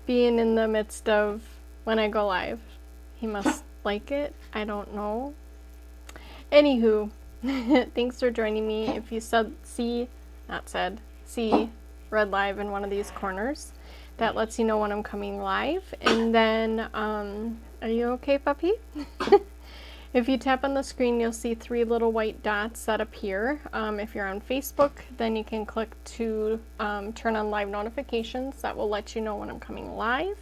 being in the midst of when I go live. He must like it. I don't know. Anywho, thanks for joining me. If you see red live in one of these corners, that lets you know when I'm coming live. And then, are you okay, puppy? If you tap on the screen, you'll see 3 little white dots that appear. If you're on Facebook, then you can click to turn on live notifications. That will let you know when I'm coming live.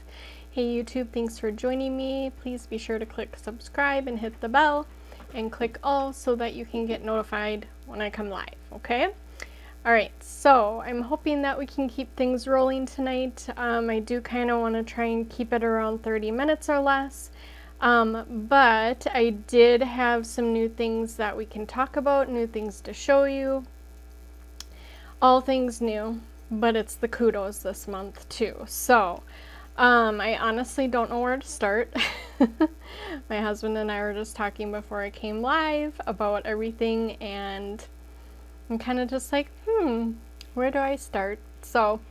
Hey YouTube, thanks for joining me. Please be sure to click subscribe and hit the bell and click all so that you can get notified when I come live, okay? Alright, so I'm hoping that we can keep things rolling tonight. I do kind of want to try and keep it around 30 minutes or less. But I did have some new things that we can talk about, new things to show you. All things new, but it's the Kudos this month too. So, I honestly don't know where to start. My husband and I were just talking before I came live about everything, and I'm kind of just like, where do I start? So,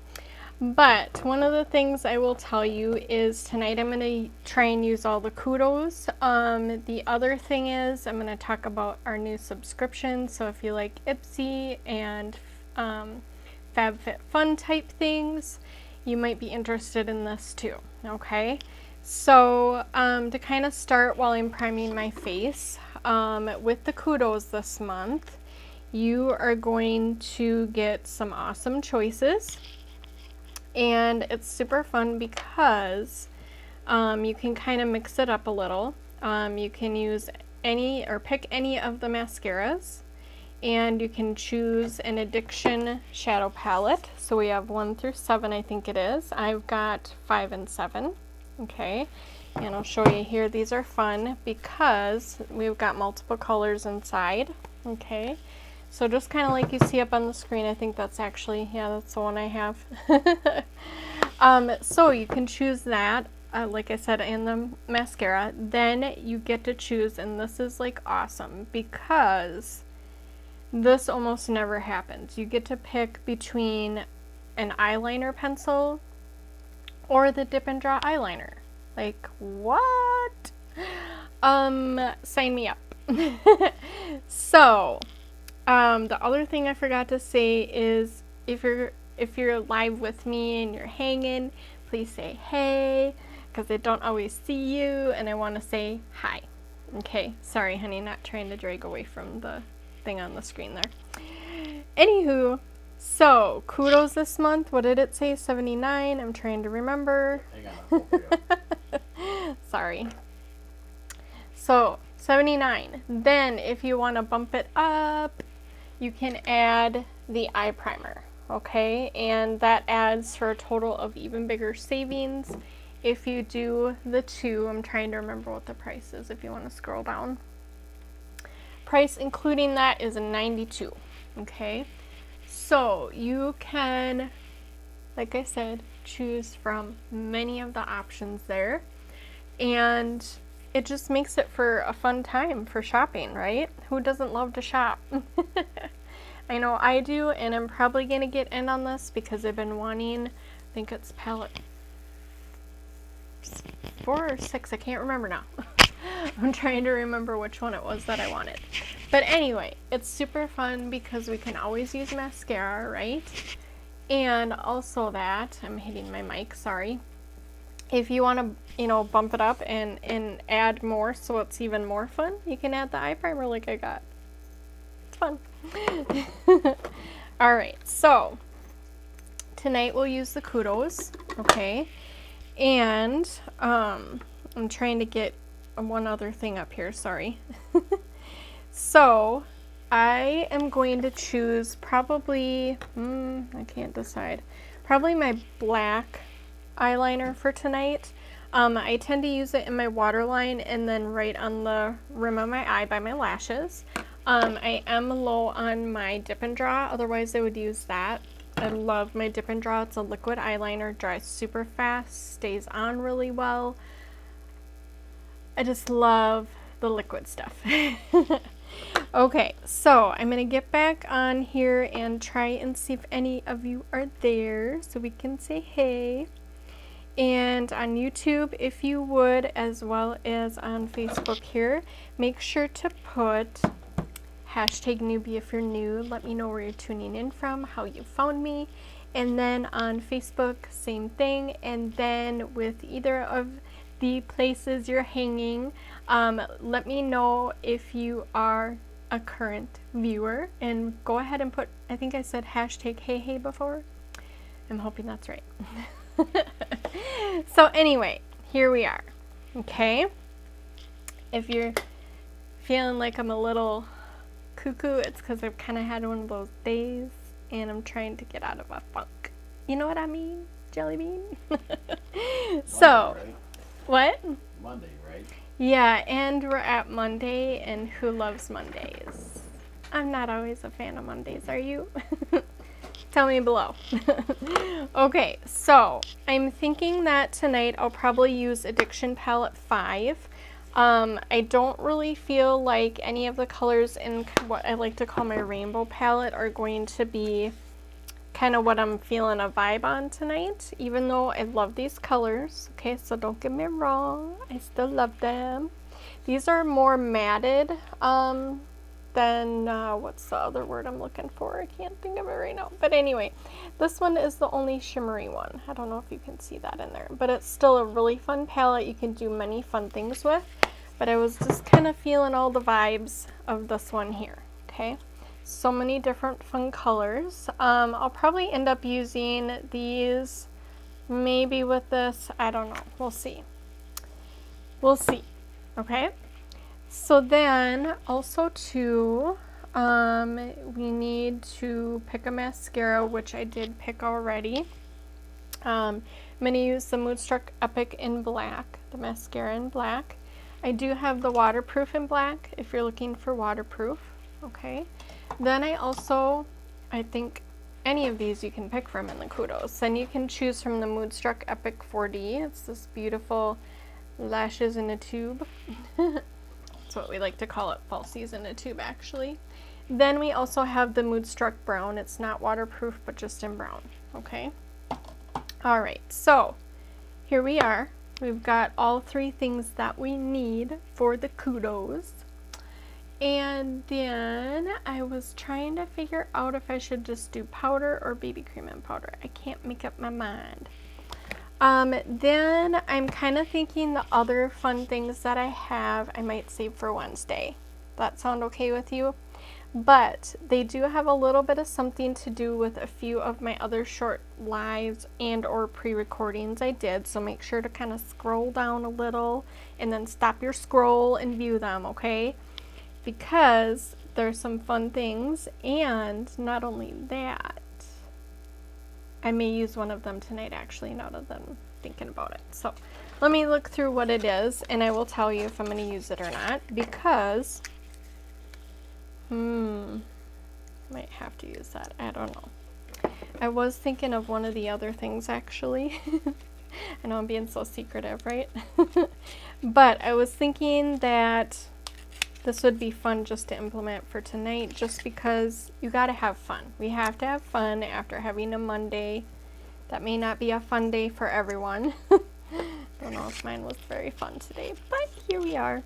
but one of the things I will tell you is tonight I'm going to try and use all the Kudos. The other thing is I'm going to talk about our new subscription. So if you like Ipsy and FabFitFun type things, you might be interested in this too. Okay, so to kind of start while I'm priming my face, with the Kudos this month, you are going to get some awesome choices. And it's super fun because you can kind of mix it up a little. You can use pick any of the mascaras, and you can choose an Addiction shadow palette. So we have 1 through 7, I think it is. I've got 5 and 7. Okay, and I'll show you here. These are fun because we've got multiple colors inside. Okay. So just kind of like you see up on the screen, I think that's actually, yeah, that's the one I have. So you can choose that, like I said, and the mascara. Then you get to choose, and this is like awesome because this almost never happens. You get to pick between an eyeliner pencil or the dip and draw eyeliner. Like, what? Sign me up. So, the other thing I forgot to say is if you're live with me and you're hanging, please say hey, because I don't always see you and I want to say hi. Okay, sorry honey, not trying to drag away from the thing on the screen there. Anywho, so Kudos this month, what did it say? 79? I'm trying to remember. Sorry. So 79. Then if you want to bump it up, you can add the eye primer, okay? And that adds for a total of even bigger savings. If you do the 2, I'm trying to remember what the price is if you want to scroll down. Price including that is $92, okay? So you can, like I said, choose from many of the options there. And it just makes it for a fun time for shopping, right? Who doesn't love to shop? I know I do, and I'm probably going to get in on this because I've been wanting, I think it's palette 4 or 6, I can't remember now. I'm trying to remember which one it was that I wanted. But anyway, it's super fun because we can always use mascara, right? And also that, I'm hitting my mic, sorry. If you want to, bump it up and add more so it's even more fun, you can add the eye primer like I got. It's fun. Alright, so tonight we'll use the Kudos, okay? And I'm trying to get one other thing up here, sorry. So I am going to choose probably, I can't decide, probably my black eyeliner for tonight. I tend to use it in my waterline and then right on the rim of my eye by my lashes. I am low on my dip and draw, otherwise I would use that. I love my dip and draw. It's a liquid eyeliner, dries super fast, stays on really well. I just love the liquid stuff. Okay, so I'm gonna get back on here and try and see if any of you are there so we can say hey. and on YouTube, if you would, as well as on Facebook here, make sure to put hashtag newbie if you're new. Let me know where you're tuning in from, how you found me. And then on Facebook, same thing. And then with either of the places you're hanging, let me know if you are a current viewer, and go ahead and put, I think I said hashtag hey hey before. I'm hoping that's right. So anyway, here we are. Okay, if you're feeling like I'm a little cuckoo, it's because I've kind of had one of those days and I'm trying to get out of a funk. You know what I mean, Jelly Bean? So Monday, right? What? Monday, right? Yeah, and we're at Monday, and who loves Mondays? I'm not always a fan of Mondays, are you? Tell me below. Okay, so I'm thinking that tonight I'll probably use Addiction Palette 5. I don't really feel like any of the colors in what I like to call my rainbow palette are going to be kind of what I'm feeling a vibe on tonight, even though I love these colors. Okay, so don't get me wrong, I still love them. These are more matted than what's the other word I'm looking for? I can't think of it right now. But anyway, this one is the only shimmery one. I don't know if you can see that in there, but it's still a really fun palette. You can do many fun things with, but I was just kind of feeling all the vibes of this one here. Okay, so many different fun colors. I'll probably end up using these maybe with this. I don't know. We'll see. We'll see. Okay. So then also too, we need to pick a mascara, which I did pick already. I'm going to use the Moodstruck Epic in black, the mascara in black. I do have the waterproof in black if you're looking for waterproof. Okay. Then I think any of these you can pick from in the Kudos. Then you can choose from the Moodstruck Epic 4D. It's this beautiful lashes in a tube. That's what we like to call it, falsies in a tube actually. Then we also have the Moodstruck Brown. It's not waterproof, but just in brown. Okay. All right, so here we are. We've got all three things that we need for the Kudos. And then I was trying to figure out if I should just do powder or BB cream and powder. I can't make up my mind. Then I'm kind of thinking the other fun things that I have, I might save for Wednesday. That sound okay with you? But they do have a little bit of something to do with a few of my other short lives and or pre-recordings I did. So make sure to kind of scroll down a little and then stop your scroll and view them, okay? Because there's some fun things, and not only that, I may use one of them tonight actually, now that I'm thinking about it. So let me look through what it is and I will tell you if I'm going to use it or not, because might have to use that. I don't know. I was thinking of one of the other things actually. I know I'm being so secretive, right? But I was thinking that this would be fun just to implement for tonight, just because you got to have fun. We have to have fun after having a Monday. That may not be a fun day for everyone. Don't know if mine was very fun today, but here we are.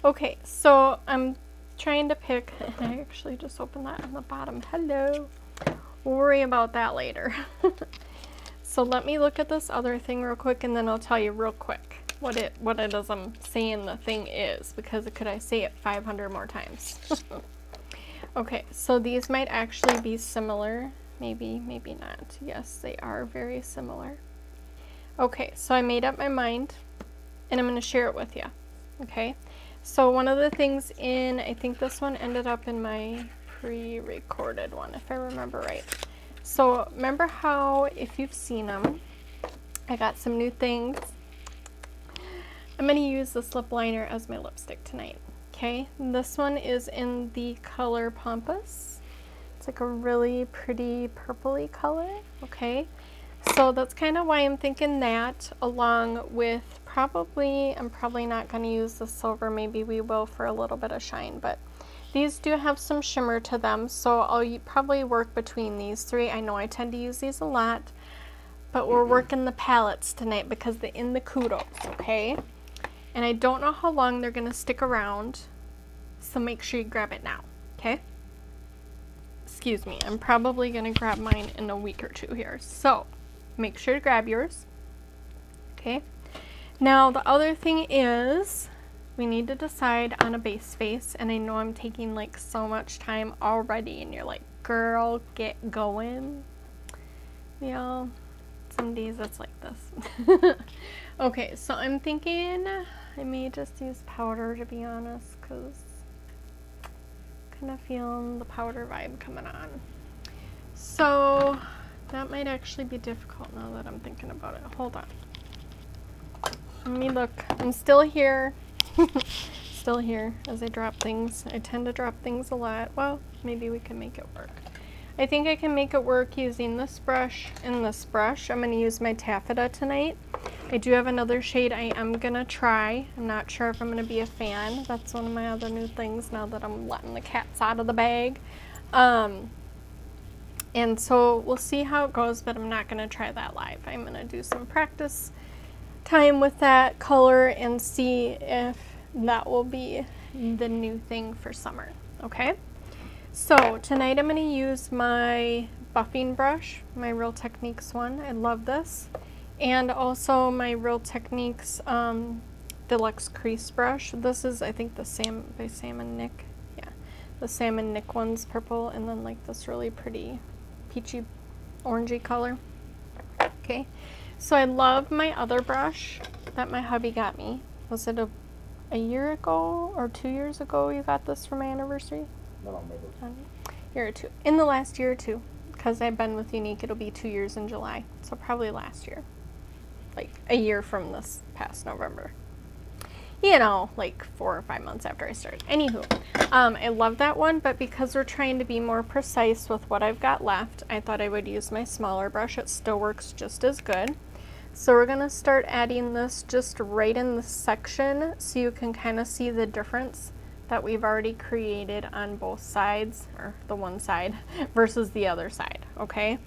Okay, so I'm trying to pick, and I actually just opened that on the bottom. Hello. We'll worry about that later. So let me look at this other thing real quick, and then I'll tell you real quick what it is I'm saying the thing is, because could I say it 500 more times? Okay, so these might actually be similar. Maybe, maybe not. Yes, they are very similar. Okay, so I made up my mind and I'm going to share it with you. Okay, so one of the things I think this one ended up in my pre-recorded one, if I remember right. So remember how, if you've seen them, I got some new things. I'm going to use this lip liner as my lipstick tonight. Okay, this one is in the color Pompous. It's like a really pretty purpley color. Okay, so that's kind of why I'm thinking that, along with I'm probably not going to use the silver. Maybe we will for a little bit of shine, but these do have some shimmer to them, so I'll probably work between these three. I know I tend to use these a lot, but we're working the palettes tonight because they're in the Kudos, okay? And I don't know how long they're gonna stick around, so make sure you grab it now, okay? Excuse me, I'm probably gonna grab mine in a week or two here, so make sure to grab yours, okay? Now the other thing is, we need to decide on a base face, and I know I'm taking like so much time already, and you're like, girl, get going. Yeah, some days it's like this. Okay, so I'm thinking I may just use powder, to be honest, because kind of feeling the powder vibe coming on. So that might actually be difficult now that I'm thinking about it. Hold on. Let me look. I'm still here. Still here as I drop things. I tend to drop things a lot. Well, maybe we can make it work. I think I can make it work using this brush and this brush. I'm going to use my Taffeta tonight. I do have another shade I am going to try. I'm not sure if I'm going to be a fan. That's one of my other new things now that I'm letting the cats out of the bag. And so we'll see how it goes, but I'm not going to try that live. I'm going to do some practice time with that color and see if that will be the new thing for summer. Okay, so tonight I'm going to use my buffing brush, my Real Techniques one. I love this, and also my Real Techniques deluxe crease brush. This is, I think, the by Salmon Nick. Yeah, the Salmon Nick one's purple, and then like this really pretty peachy orangey color. Okay, so I love my other brush that my hubby got me. Was it a year ago or 2 years ago you got this for my anniversary? No, maybe. Year or two. In the last year or two, because I've been with Younique, it'll be 2 years in July. So probably last year. Like a year from this past November. You know, like 4 or 5 months after I started. Anywho, I love that one, but because we're trying to be more precise with what I've got left, I thought I would use my smaller brush. It still works just as good. So we're gonna start adding this just right in the section so you can kind of see the difference that we've already created on both sides, or the one side versus the other side, okay?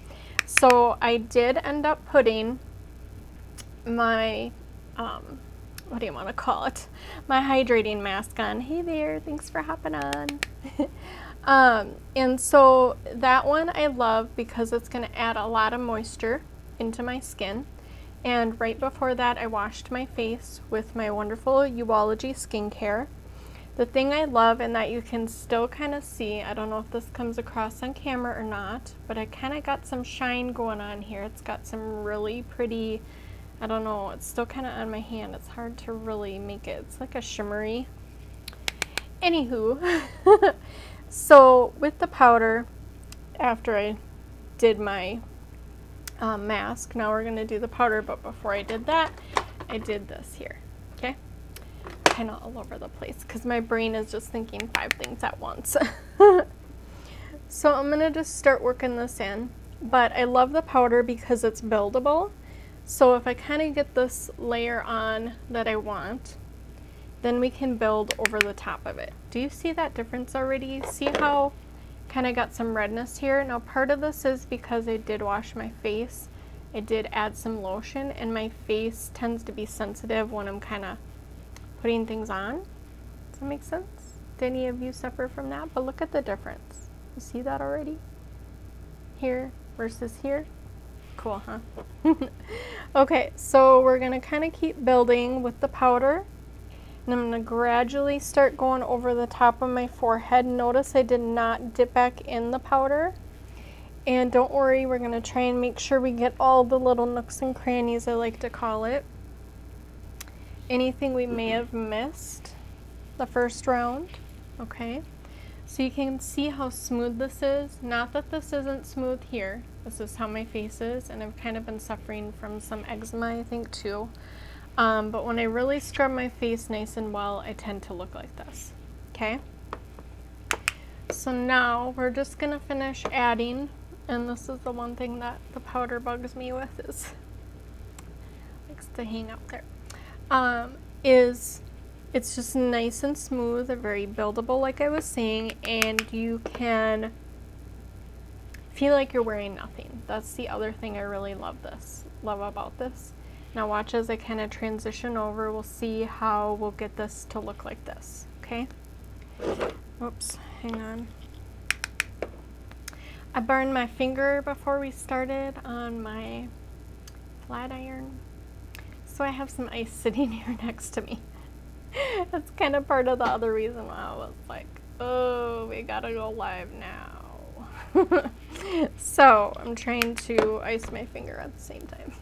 So I did end up putting my, what do you want to call it? My hydrating mask on. Hey there, thanks for hopping on. And so that one I love because it's going to add a lot of moisture into my skin. And right before that, I washed my face with my wonderful Ology skincare. The thing I love, and that you can still kind of see, I don't know if this comes across on camera or not, but I kind of got some shine going on here. It's got some really pretty, I don't know, it's still kind of on my hand. It's hard to really make it. It's like a shimmery. Anywho, so with the powder, after I did my mask, now we're going to do the powder, but before I did that, I did this here, okay? Kind of all over the place because my brain is just thinking 5 things at once. So I'm going to just start working this in, but I love the powder because it's buildable. So if I kind of get this layer on that I want, then we can build over the top of it. Do you see that difference already? See how kind of got some redness here? Now part of this is because I did wash my face. I did add some lotion, and my face tends to be sensitive when I'm kind of putting things on. Does that make sense? Do any of you suffer from that? But look at the difference. You see that already? Here versus here? Cool, huh? Okay, so we're gonna kind of keep building with the powder, and I'm gonna gradually start going over the top of my forehead. Notice I did not dip back in the powder. And don't worry, we're gonna try and make sure we get all the little nooks and crannies, I like to call it. Anything we may have missed the first round, okay? So you can see how smooth this is. Not that this isn't smooth here. This is how my face is, and I've kind of been suffering from some eczema, I think, too. But when I really scrub my face nice and well, I tend to look like this, okay? So now we're just gonna finish adding, and this is the one thing that the powder bugs me with, is likes to hang up there. It's just nice and smooth, very buildable, like I was saying, and you can feel like you're wearing nothing. That's the other thing I really love about this. Now watch as I kind of transition over. We'll see how we'll get this to look like this, okay? Oops, hang on. I burned my finger before we started on my flat iron, so I have some ice sitting here next to me. That's kind of part of the other reason why I was like, oh, we gotta go live now. So I'm trying to ice my finger at the same time.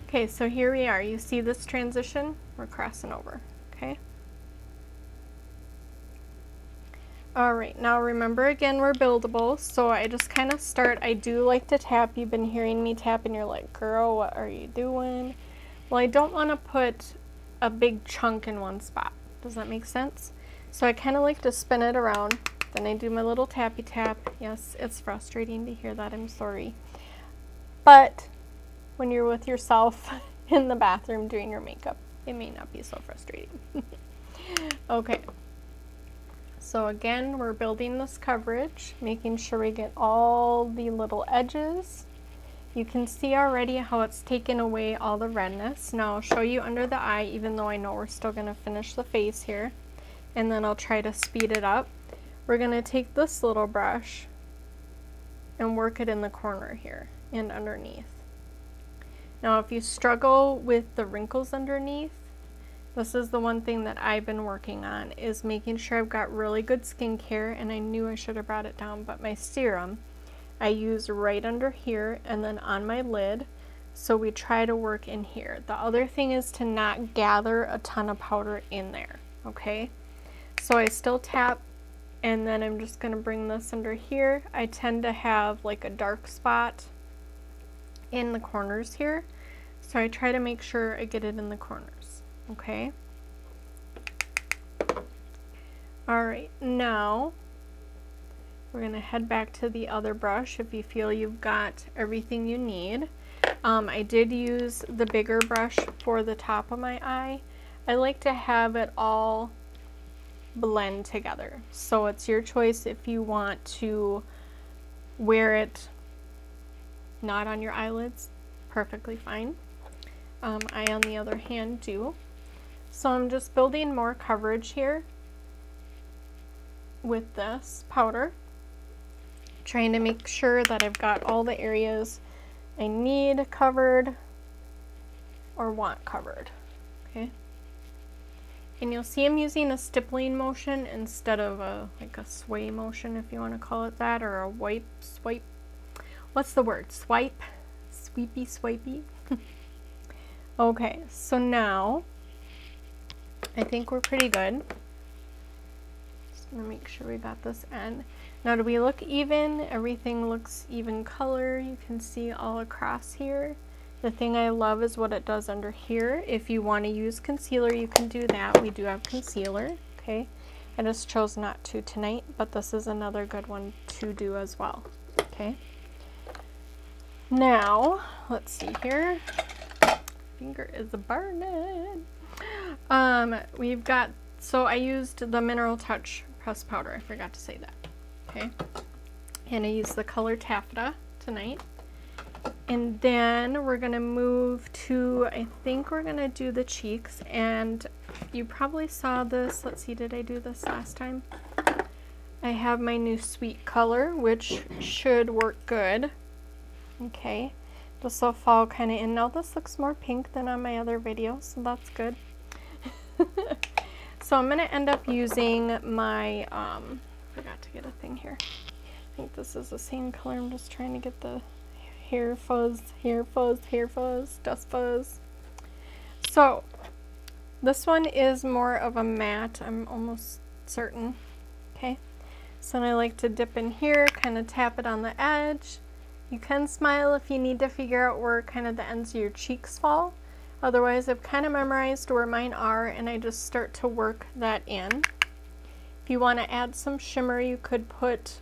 Okay, so here we are. You see this transition? We're crossing over, okay? All right, now remember again, we're buildable, so I just kind of start. I do like to tap. You've been hearing me tap and you're like, girl, what are you doing? Well, I don't want to put a big chunk in one spot. Does that make sense? So I kind of like to spin it around. Then I do my little tappy tap. Yes, it's frustrating to hear that. I'm sorry. But when you're with yourself in the bathroom doing your makeup, it may not be so frustrating. Okay. So again, we're building this coverage, making sure we get all the little edges. You can see already how it's taken away all the redness. Now I'll show you under the eye, even though I know we're still going to finish the face here. And then I'll try to speed it up. We're going to take this little brush and work it in the corner here and underneath. Now if you struggle with the wrinkles underneath, this is the one thing that I've been working on, is making sure I've got really good skincare, and I knew I should have brought it down, but my serum I use right under here and then on my lid, so we try to work in here. The other thing is to not gather a ton of powder in there, okay? So I still tap, and then I'm just going to bring this under here. I tend to have like a dark spot in the corners here, so I try to make sure I get it in the corners. Okay. All right, now we're going to head back to the other brush if you feel you've got everything you need. I did use the bigger brush for the top of my eye. I like to have it all blend together. So it's your choice if you want to wear it not on your eyelids, perfectly fine. I, on the other hand, do. So I'm just building more coverage here with this powder, trying to make sure that I've got all the areas I need covered or want covered, okay? And you'll see I'm using a stippling motion instead of like a sway motion, if you want to call it that, or a swipe. What's the word? Swipe? Sweepy, swipey? Okay, so now I think we're pretty good. Just gonna make sure we got this end. Now, do we look even? Everything looks even color. You can see all across here. The thing I love is what it does under here. If you want to use concealer, you can do that. We do have concealer, okay? I just chose not to tonight, but this is another good one to do as well, okay? Now, let's see here. Finger is burning. We've got, so I used the Mineral Touch pressed powder. I forgot to say that, okay? And I used the color Taffeta tonight. And then we're gonna move to, I think we're gonna do the cheeks, and you probably saw this. Let's see, did I do this last time? I have my new Sweet color, which should work good. Okay, this will fall kind of in. Now this looks more pink than on my other video, so that's good. So I'm gonna end up using my, forgot to get a thing here. I think this is the same color. I'm just trying to get the hair fuzz, dust fuzz. So this one is more of a matte, I'm almost certain. Okay, so I like to dip in here, kind of tap it on the edge. You can smile if you need to figure out where kind of the ends of your cheeks fall. Otherwise, I've kind of memorized where mine are, and I just start to work that in. If you want to add some shimmer, you could put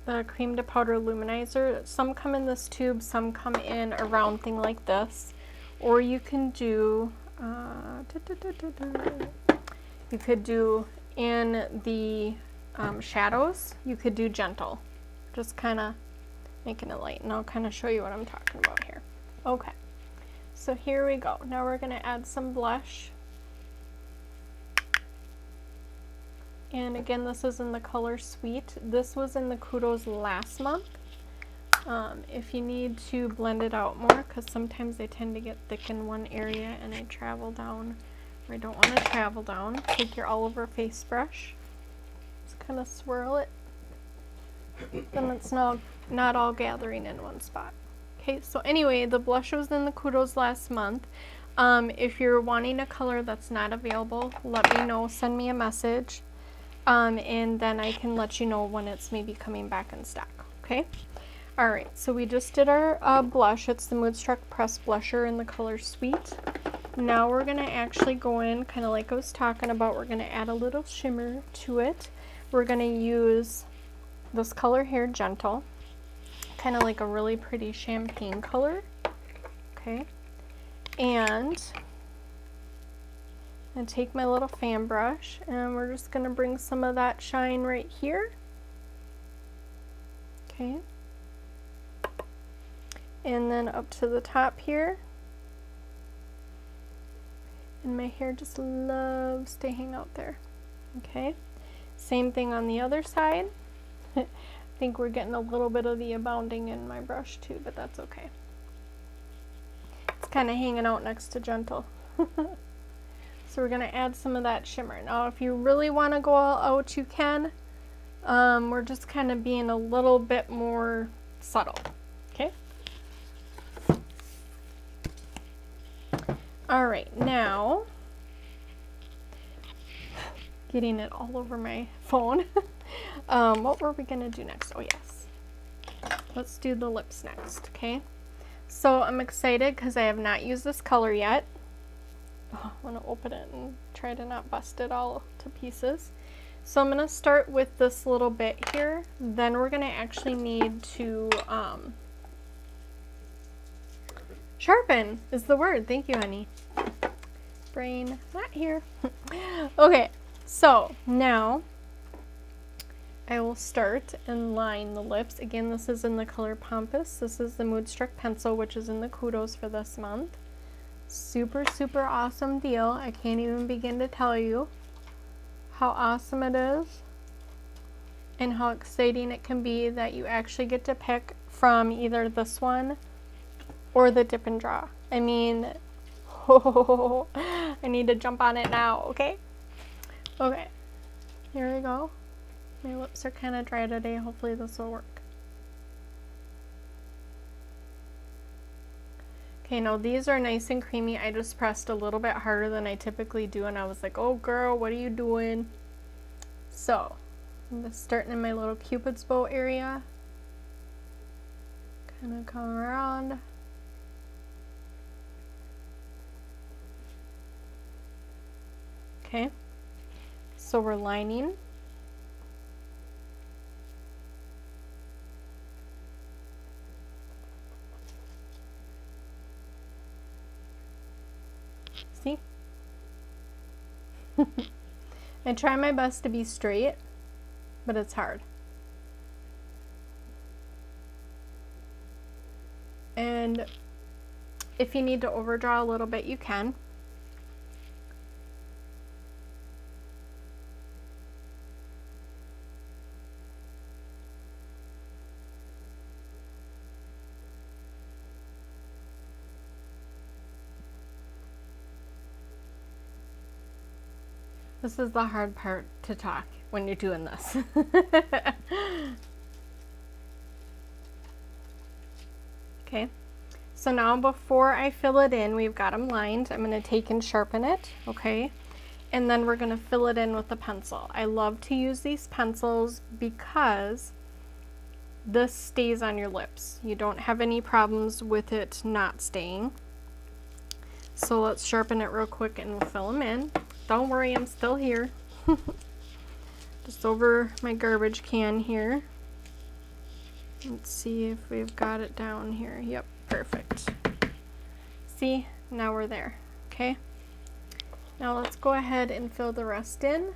the cream to powder luminizer. Some come in this tube, some come in a round thing like this. Or you can do, you could do in the shadows, you could do gentle, just kind of making it light, and I'll kind of show you what I'm talking about here. Okay, so here we go. Now we're going to add some blush. And again, this is in the color Sweet. This was in the Kudos last month. If you need to blend it out more, because sometimes they tend to get thick in one area and I travel down, or I don't want to travel down, take your all over face brush, just kind of swirl it, then it's not all gathering in one spot. Okay, so anyway, the blush was in the Kudos last month. If you're wanting a color that's not available, let me know, send me a message. And then I can let you know when it's maybe coming back in stock, okay? All right, so we just did our blush. It's the Moodstruck Pressed Blusher in the color Sweet. Now we're gonna actually go in, kind of like I was talking about, we're gonna add a little shimmer to it. We're gonna use this color here, Gentle, kind of like a really pretty champagne color, okay? And take my little fan brush, and we're just gonna bring some of that shine right here, okay? And then up to the top here. And my hair just loves to hang out there, okay? Same thing on the other side. I think we're getting a little bit of the abounding in my brush too, but that's okay. It's kind of hanging out next to Gentle. So we're gonna add some of that shimmer. Now if you really wanna go all out, you can. We're just kind of being a little bit more subtle, okay? All right, now, getting it all over my phone. What were we gonna do next? Oh yes, let's do the lips next, okay? So I'm excited because I have not used this color yet. Oh, I want to open it and try to not bust it all to pieces. So I'm going to start with this little bit here. Then we're going to actually need to sharpen is the word. Thank you, honey. Brain not here. Okay, so now I will start and line the lips. Again, this is in the color Pompous. This is the Moodstruck pencil, which is in the Kudos for this month. Super, super awesome deal. I can't even begin to tell you how awesome it is and how exciting it can be that you actually get to pick from either this one or the dip and draw. I mean, oh, I need to jump on it now, okay? Okay, here we go. My lips are kind of dry today. Hopefully this will work. Okay, now these are nice and creamy. I just pressed a little bit harder than I typically do, and I was like, oh girl, what are you doing? So, I'm just starting in my little Cupid's bow area. Kind of come around. Okay, so we're lining. See? I try my best to be straight, but it's hard. And if you need to overdraw a little bit, you can. This is the hard part to talk when you're doing this. Okay, so now before I fill it in, we've got them lined. I'm going to take and sharpen it, okay? And then we're going to fill it in with the pencil. I love to use these pencils because this stays on your lips. You don't have any problems with it not staying. So let's sharpen it real quick and we'll fill them in. Don't worry, I'm still here. Just over my garbage can here. Let's see if we've got it down here. Yep, perfect. See, now we're there, okay? Now let's go ahead and fill the rest in.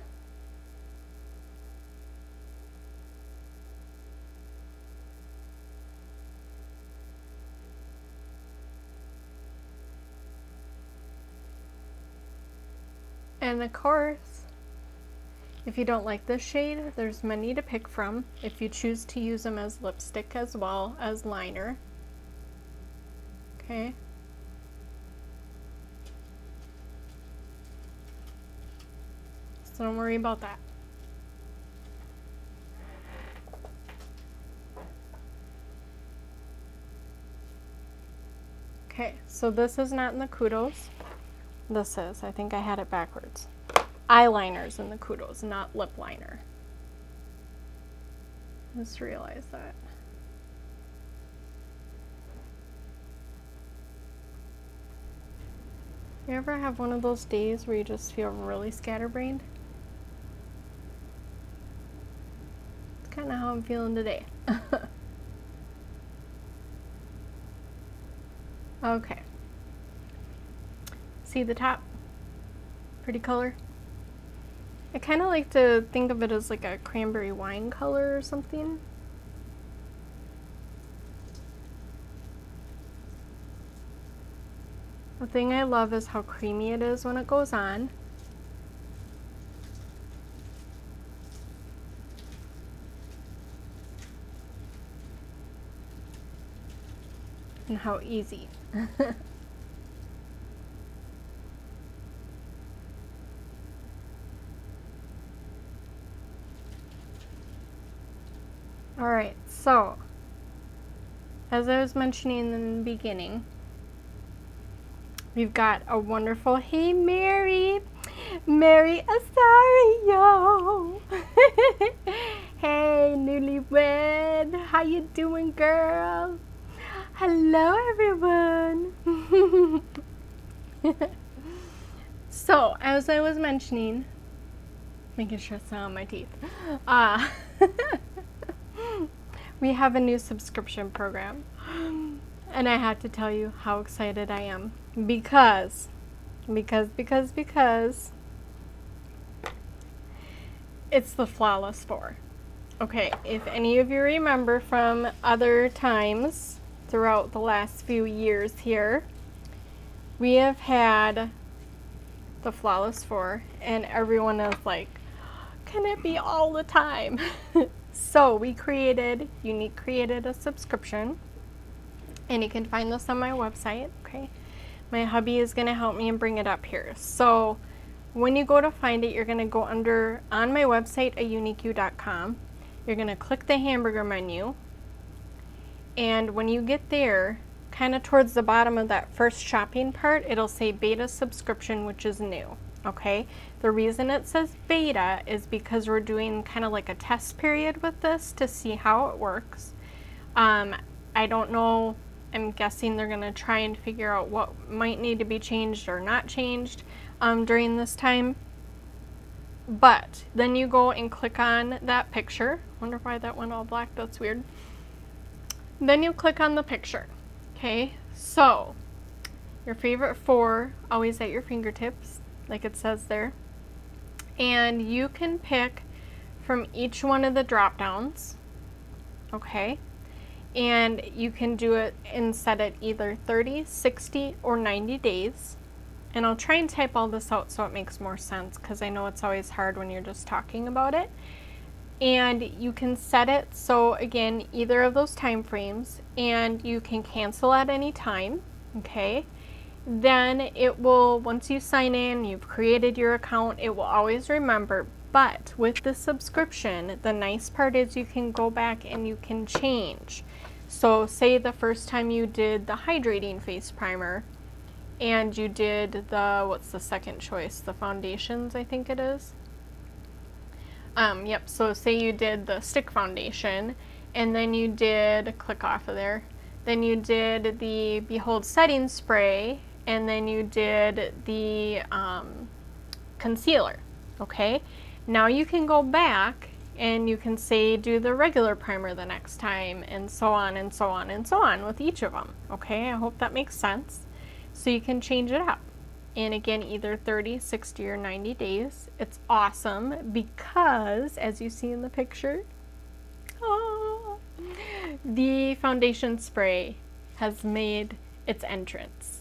And of course, if you don't like this shade, there's many to pick from. If you choose to use them as lipstick as well as liner. Okay. So don't worry about that. Okay, so this is not in the Kudos. This is, I think I had it backwards. Eyeliners in the Kudos, not lip liner. Just realized that. You ever have one of those days where you just feel really scatterbrained? It's kind of how I'm feeling today. Okay. See the top? Pretty color. I kind of like to think of it as like a cranberry wine color or something. The thing I love is how creamy it is when it goes on. And how easy. Alright, so as I was mentioning in the beginning, we've got a wonderful, hey Mary Asario. Hey newlywed, how you doing, girl? Hello everyone. So as I was mentioning, making sure it's not on my teeth, we have a new subscription program, and I have to tell you how excited I am because it's the Flawless 4. Okay, if any of you remember from other times throughout the last few years here, we have had the Flawless 4, and everyone is like, can it be all the time? So Younique created a subscription, and you can find this on my website, okay? My hubby is gonna help me and bring it up here. So when you go to find it, you're gonna go on my website at youniqueyou.com. You're gonna click the hamburger menu, and when you get there, kind of towards the bottom of that first shopping part, it'll say beta subscription, which is new. Okay, the reason it says beta is because we're doing kind of like a test period with this to see how it works. I don't know, I'm guessing they're going to try and figure out what might need to be changed or not changed during this time. But then you go and click on that picture. Wonder why that went all black, that's weird. Then you click on the picture. Okay, so your favorite 4 always at your fingertips, like it says there, and you can pick from each one of the drop downs, okay, and you can do it and set it either 30, 60, or 90 days, and I'll try and type all this out so it makes more sense, because I know it's always hard when you're just talking about it. And you can set it so, again, either of those time frames, and you can cancel at any time, okay? Then it will, once you sign in, you've created your account, it will always remember. But with the subscription, the nice part is you can go back and you can change. So say the first time you did the Hydrating face primer, and you did the, what's the second choice? The foundations, I think it is. Yep, so say you did the stick foundation, and then you did, click off of there, then you did the Behold setting spray, and then you did the concealer, okay? Now you can go back and you can say do the regular primer the next time, and so on and so on and so on with each of them, okay? I hope that makes sense. So you can change it up. And again, either 30, 60, or 90 days. It's awesome because, as you see in the picture, the foundation spray has made its entrance.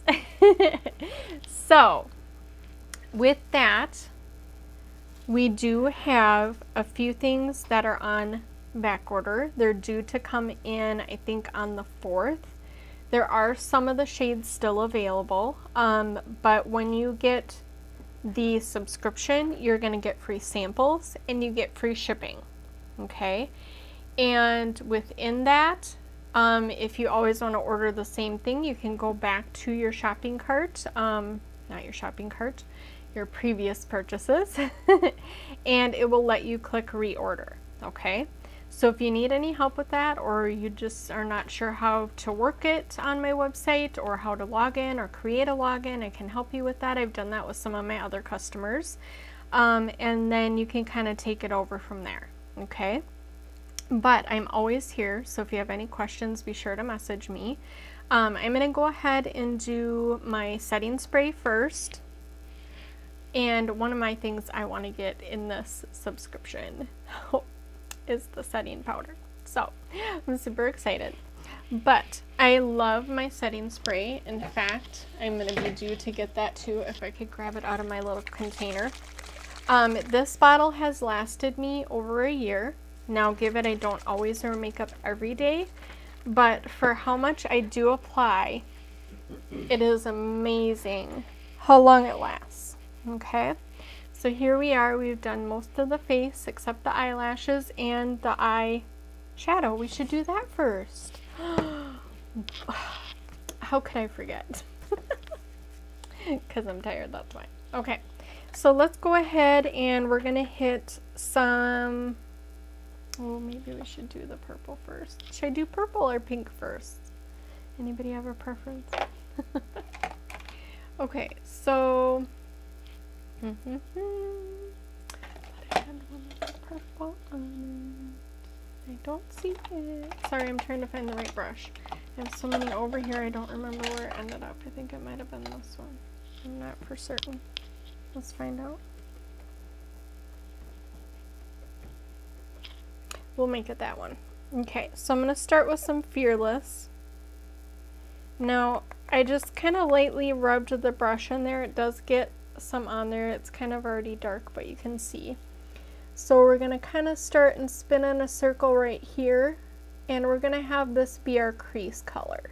So, with that, We do have a few things that are on back order. They're due to come in, I think, on the 4th. There are some of the shades still available, but when you get the subscription, you're going to get free samples and you get free shipping. Okay, and within that, if you always want to order the same thing, you can go back to your shopping cart, not your shopping cart, your previous purchases, and it will let you click reorder. Okay, so if you need any help with that, or you just are not sure how to work it on my website or how to log in or create a login, I can help you with that. I've done that with some of my other customers, and then you can kind of take it over from there. Okay, but I'm always here, so if you have any questions, be sure to message me. I'm going to go ahead and do my setting spray first. And one of my things I want to get in this subscription is the setting powder. So I'm super excited. But I love my setting spray. In fact, I'm going to be due to get that too if I could grab it out of my little container. This bottle has lasted me over a year. Now, given I don't always wear makeup every day, but for how much I do apply, it is amazing how long it lasts. Okay, so here we are. We've done most of the face except the eyelashes and the eye shadow. We should do that first. How could I forget? Because I'm tired, that's why. Okay, so let's go ahead and we're gonna hit some, well, maybe we should do the purple first. Should I do purple or pink first? Anybody have a preference? Okay, so but I had one with the purple on it. I don't see it. Sorry, I'm trying to find the right brush. I have so many over here, I don't remember where it ended up. I think it might have been this one. I'm not for certain. Let's find out. We'll make it that one. Okay, so I'm going to start with some Fearless. Now, I just kind of lightly rubbed the brush in there. It does get some on there. It's kind of already dark, but you can see. So we're going to kind of start and spin in a circle right here, and we're going to have this be our crease color.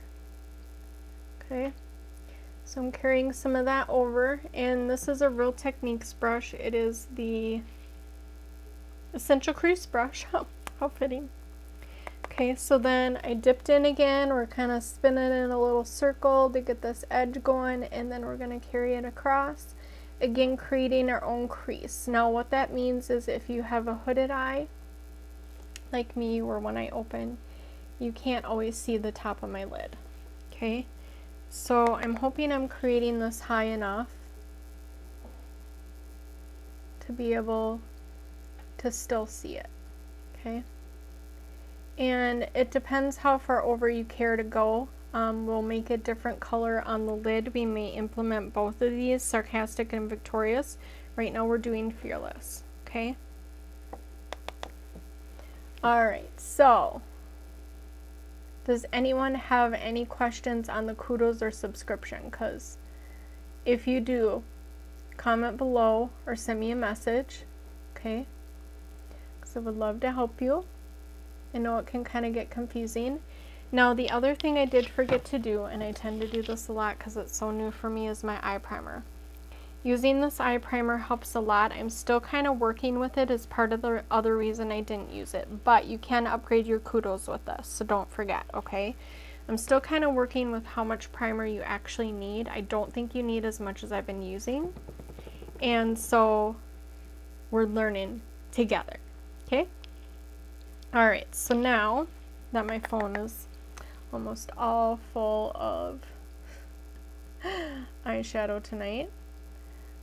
Okay, so I'm carrying some of that over, and this is a Real Techniques brush. It is the Essential Crease brush. How fitting. Okay, so then I dipped in again. We're kind of spinning in a little circle to get this edge going, and then we're going to carry it across, again creating our own crease. Now what that means is if you have a hooded eye like me, or when I open, you can't always see the top of my lid. Okay, so I'm hoping I'm creating this high enough to be able to still see it. Okay, and it depends how far over you care to go. We'll make a different color on the lid. We may implement both of these, Sarcastic and Victorious. Right now we're doing Fearless. Okay, alright, so does anyone have any questions on the Kudos or subscription? Because if you do, comment below or send me a message. Okay, I would love to help you. I know it can kind of get confusing. Now the other thing I did forget to do, and I tend to do this a lot because it's so new for me, is my eye primer. Using this eye primer helps a lot. I'm still kind of working with it as part of the other reason I didn't use it, but you can upgrade your Kudos with this, so don't forget. Okay, I'm still kind of working with how much primer you actually need. I don't think you need as much as I've been using, and so we're learning together. Okay, alright, so now that my phone is almost all full of eyeshadow tonight,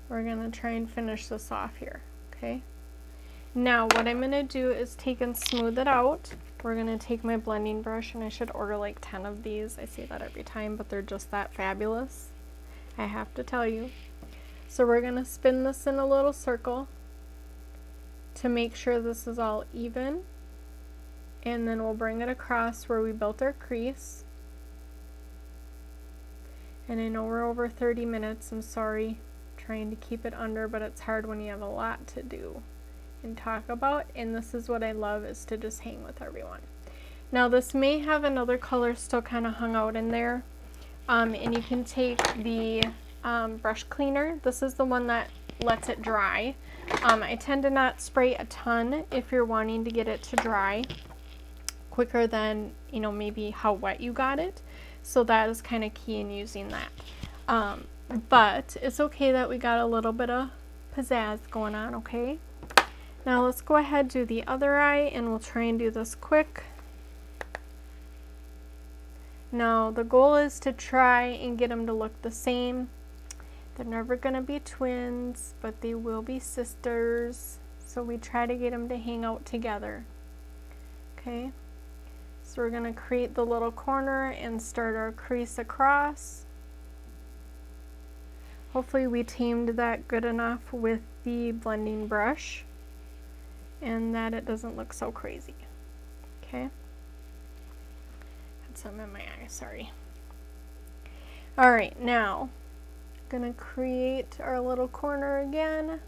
we're going to try and finish this off here. Okay, now what I'm going to do is take and smooth it out. We're going to take my blending brush, and I should order like 10 of these. I say that every time, but they're just that fabulous, I have to tell you. So we're going to spin this in a little circle to make sure this is all even, and then we'll bring it across where we built our crease. And I know we're over 30 minutes, I'm sorry, trying to keep it under, but it's hard when you have a lot to do. and talk about, and this is what I love, is to just hang with everyone. Now this may have another color still kind of hung out in there, and you can take the brush cleaner. This is the one that lets it dry. I tend to not spray a ton if you're wanting to get it to dry quicker than, you know, maybe how wet you got it. So that is kind of key in using that. But it's okay that we got a little bit of pizzazz going on, okay? Now let's go ahead, do the other eye, and we'll try and do this quick. Now the goal is to try and get them to look the same. They're never going to be twins, but they will be sisters. So we try to get them to hang out together. Okay, so we're going to create the little corner and start our crease across. Hopefully we tamed that good enough with the blending brush and that it doesn't look so crazy. Okay, had some in my eye, sorry. All right, now gonna create our little corner again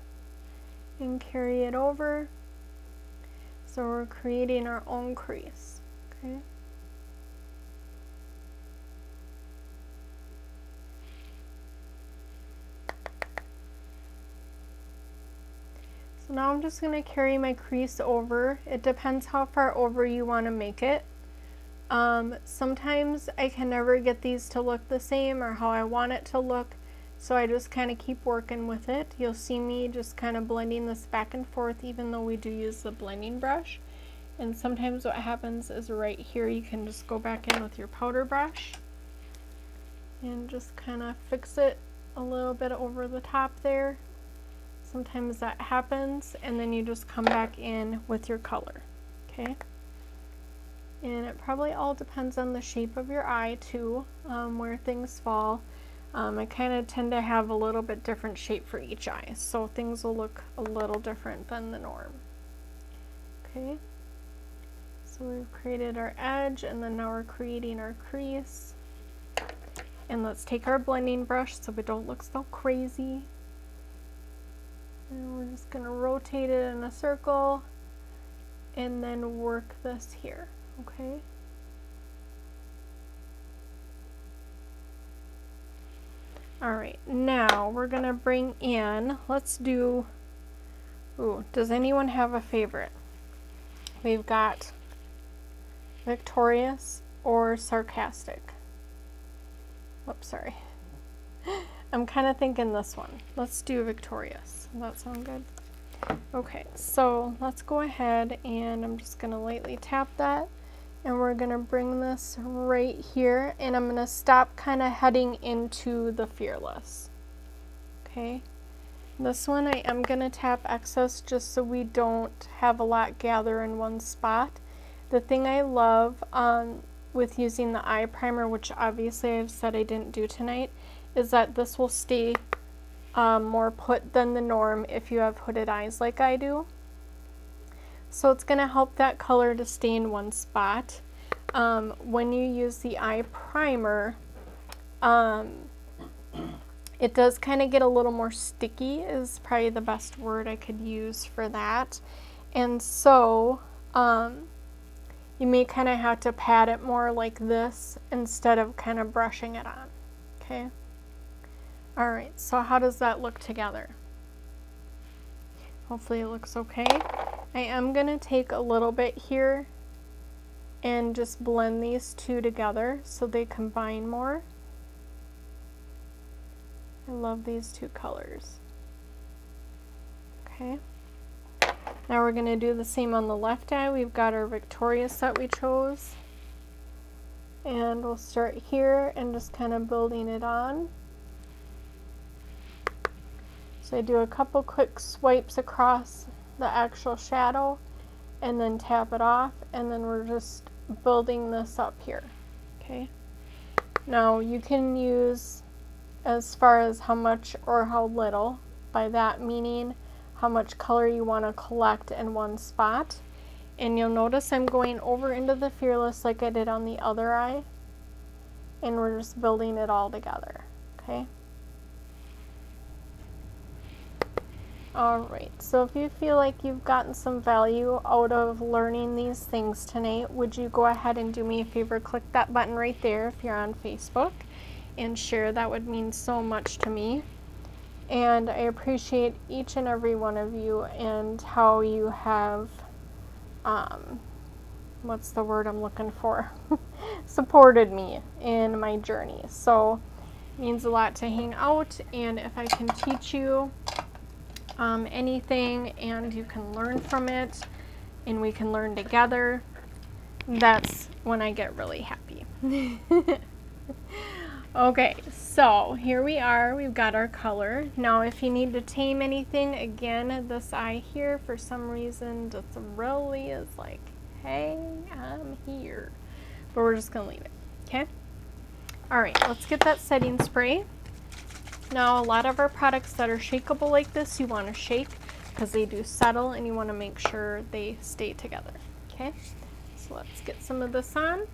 and carry it over. So we're creating our own crease, okay? So now I'm just gonna carry my crease over. It depends how far over you wanna make it. Sometimes I can never get these to look the same or how I want it to look. So I just kind of keep working with it. You'll see me just kind of blending this back and forth even though we do use the blending brush. And sometimes what happens is right here you can just go back in with your powder brush and just kind of fix it a little bit over the top there. Sometimes that happens, and then you just come back in with your color, okay? And it probably all depends on the shape of your eye too, where things fall. I kind of tend to have a little bit different shape for each eye, so things will look a little different than the norm. Okay, so we've created our edge, and then now we're creating our crease. And let's take our blending brush so we don't look so crazy. And we're just going to rotate it in a circle and then work this here, okay? Alright, now we're going to bring in, let's do, does anyone have a favorite? We've got victorious or sarcastic. Oops, sorry. I'm kind of thinking this one. Let's do victorious. Does that sound good? Okay, so let's go ahead and I'm just going to lightly tap that. And we're going to bring this right here, and I'm going to stop kind of heading into the Fearless. Okay, this one I am going to tap excess just so we don't have a lot gather in one spot. The thing I love with using the eye primer, which obviously I've said I didn't do tonight, is that this will stay more put than the norm if you have hooded eyes like I do. So it's going to help that color to stay in one spot. When you use the eye primer, it does kind of get a little more sticky, is probably the best word I could use for that. And so you may kind of have to pat it more like this instead of kind of brushing it on. Okay. All right, so how does that look together? Hopefully it looks okay. I am going to take a little bit here and just blend these two together so they combine more. I love these two colors. Okay. Now we're going to do the same on the left eye. We've got our victorious that we chose. And we'll start here and just kind of building it on. So I do a couple quick swipes across the actual shadow and then tap it off, and then we're just building this up here. Okay. Now you can use as far as how much or how little, by that meaning how much color you want to collect in one spot. And you'll notice I'm going over into the Fearless like I did on the other eye, and we're just building it all together. Okay. Alright, so if you feel like you've gotten some value out of learning these things tonight, would you go ahead and do me a favor, click that button right there if you're on Facebook, and share. That would mean so much to me. And I appreciate each and every one of you and how you have, what's the word I'm looking for? Supported me in my journey. So it means a lot to hang out, and if I can teach you anything and you can learn from it and we can learn together, that's when I get really happy. Okay, so here we are, we've got our color. Now if you need to tame anything, again, this eye here for some reason just really is like, hey, I'm here. But we're just gonna leave it, okay? All right, let's get that setting spray. Now, a lot of our products that are shakeable like this, you want to shake because they do settle and you want to make sure they stay together. Okay, so let's get some of this on.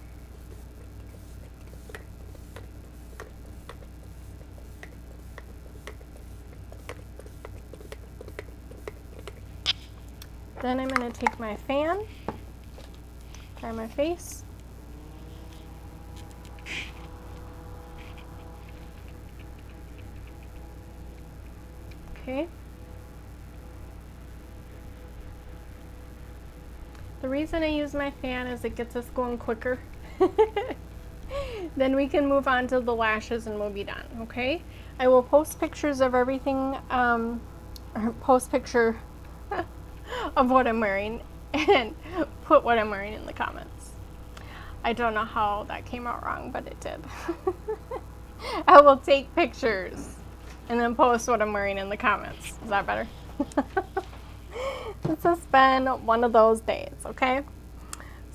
Then I'm going to take my fan, dry my face. Okay. The reason I use my fan is it gets us going quicker. Then we can move on to the lashes and we'll be done, okay? I will post pictures of everything, or post picture of what I'm wearing and put what I'm wearing in the comments. I don't know how that came out wrong, but it did. I will take pictures and then post what I'm wearing in the comments. Is that better? This has been one of those days, okay?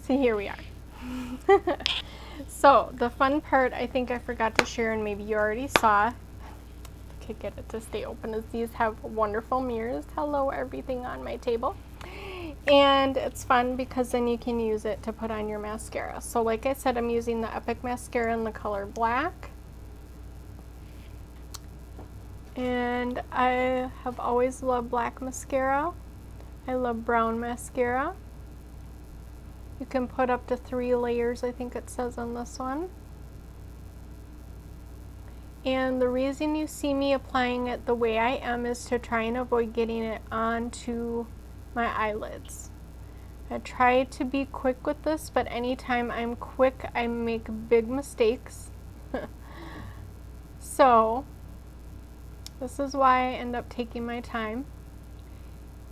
So here we are. So the fun part I think I forgot to share, and maybe you already saw, could get it to stay open, is these have wonderful mirrors. Hello, everything on my table. And it's fun because then you can use it to put on your mascara. So like I said, I'm using the Epic mascara in the color black. And I have always loved black mascara. I love brown mascara. You can put up to 3 layers, I think it says on this one. And the reason you see me applying it the way I am is to try and avoid getting it onto my eyelids. I try to be quick with this, but anytime I'm quick, I make big mistakes. So this is why I end up taking my time.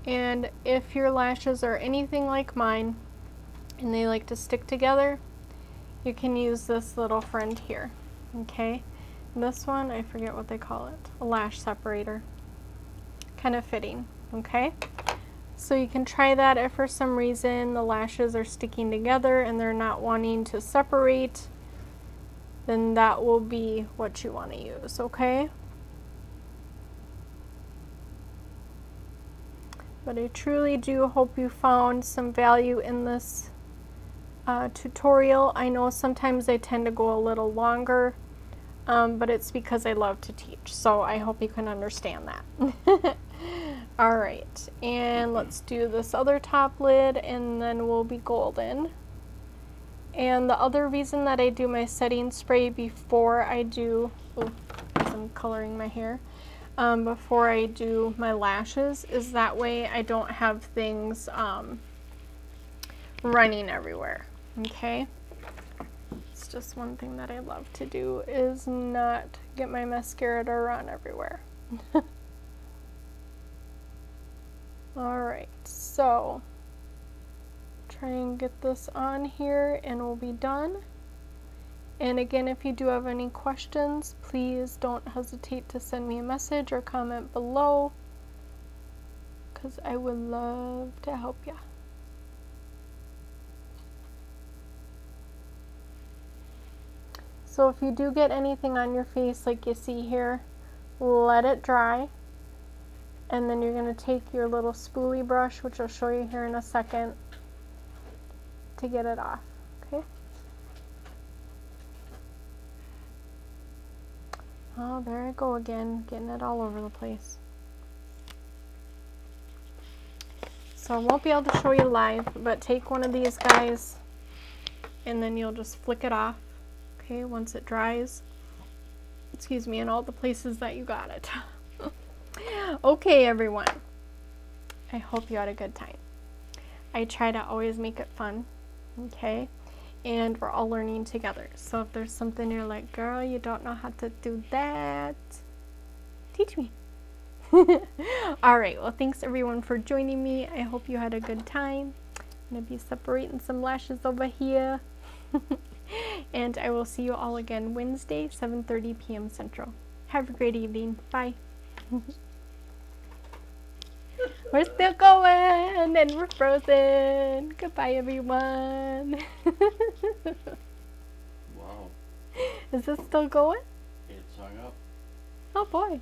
And if your lashes are anything like mine and they like to stick together, you can use this little friend here, okay? This one, I forget what they call it, a lash separator. Kind of fitting, okay? So you can try that if for some reason the lashes are sticking together and they're not wanting to separate, then that will be what you want to use, okay? But I truly do hope you found some value in this tutorial. I know sometimes I tend to go a little longer, but it's because I love to teach, so I hope you can understand that. All right, and let's do this other top lid and then we'll be golden. And the other reason that I do my setting spray before I do, as I'm coloring my hair, before I do my lashes is that way I don't have things running everywhere, okay? It's just one thing that I love to do is not get my mascara to run everywhere. Alright, so try and get this on here and we'll be done. And again, if you do have any questions, please don't hesitate to send me a message or comment below, because I would love to help you. So if you do get anything on your face like you see here, let it dry. And then you're going to take your little spoolie brush, which I'll show you here in a second, to get it off, okay? Oh, there I go again, getting it all over the place. So I won't be able to show you live, but take one of these guys and then you'll just flick it off, okay, once it dries. Excuse me, in all the places that you got it. Okay, everyone. I hope you had a good time. I try to always make it fun, okay? And we're all learning together. So if there's something you're like, girl, you don't know how to do that, teach me. All right, well, thanks everyone for joining me. I hope you had a good time. I'm gonna be separating some lashes over here. And I will see you all again Wednesday, 7:30 p.m. Central. Have a great evening. Bye. We're still going and we're frozen. Goodbye, everyone. Wow. Is this still going? It's hung up. Oh boy.